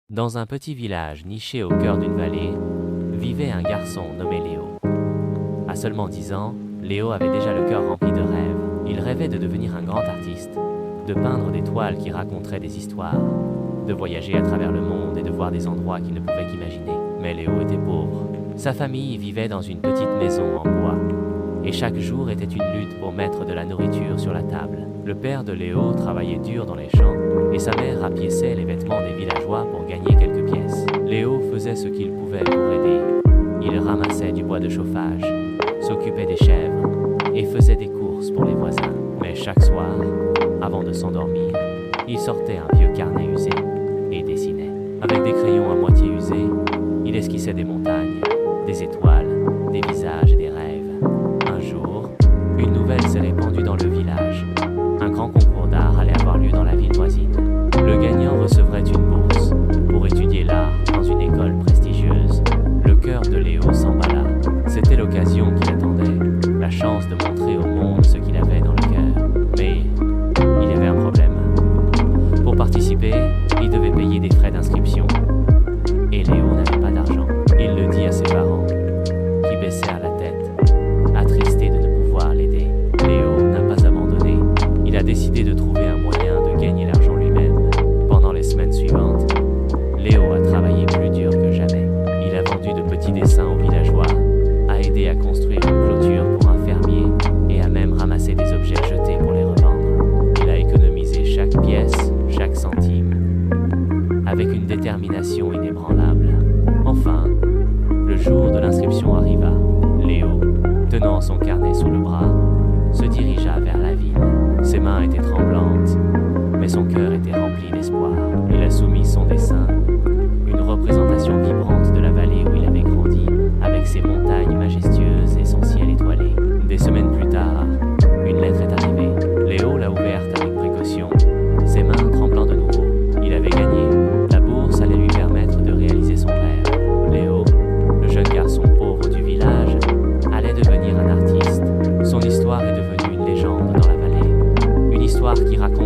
Dans un petit village niché au cœur d'une vallée, vivait un garçon nommé Léo. À seulement 10 ans, Léo avait déjà le cœur rempli de rêves. Il rêvait de devenir un grand artiste, de peindre des toiles qui raconteraient des histoires, de voyager à travers le monde et de voir des endroits qu'il ne pouvait qu'imaginer. Mais Léo était pauvre. Sa famille vivait dans une petite maison en bois, et chaque jour était une lutte pour mettre de la nourriture sur la table. Le père de Léo travaillait dur dans les champs, et sa mère rapiéçait les vêtements des villageois pour gagner quelques pièces. Léo faisait ce qu'il pouvait pour aider. Il ramassait du bois de chauffage, s'occupait des chèvres, et faisait des courses pour les voisins. Mais chaque soir, avant de s'endormir, il sortait un vieux carnet usé et dessinait. Avec des crayons à moitié usés, il esquissait des montagnes, des étoiles, des visages et des rêves. Un jour, une nouvelle s'est répandue dans le village. Un grand concours d'art allait avoir lieu dans la ville voisine. Le gagnant recevrait une bourse pour étudier l'art dans une école prestigieuse. Le cœur de Léo s'emballa. C'était l'occasion qu'il attendait, la chance de montrer au monde ce qu'il avait dans le cœur. Mais il y avait un problème. Pour participer, il devait payer des frais d'inscription. Et Léo n'avait pas d'argent. Il le dit à ses parents, qui baissèrent la tête, attristés de ne pouvoir l'aider. Léo n'a pas abandonné. Il a décidé de trouver un moyen de gagner l'argent lui-même. Pendant les semaines suivantes, Léo a travaillé plus dur que jamais. Il a vendu de petits dessins aux villageois, a aidé à construire une clôture pour un fermier et a même ramassé des objets jetés pour les revendre. Il a économisé chaque pièce, chaque centime, avec une détermination inébranlable. Enfin, le jour de l'inscription arriva. Léo, tenant son carnet sous le bras, se dirigea vers la ville. Ses mains étaient tremblantes, mais son cœur était rempli d'espoir. Il a soumis son dessin, une représentation vibrante de la vallée où il avait grandi, avec ses montagnes majestueuses et son ciel étoilé. Des semaines plus tard, une lettre est arrivée. Léo l'a ouverte avec précaution, ses mains tremblant de nouveau. Il avait gagné. La bourse allait lui permettre de réaliser son rêve. Léo, le jeune garçon pauvre du village, allait devenir un artiste. Son histoire est devenue une légende dans la vallée. Une histoire qui raconte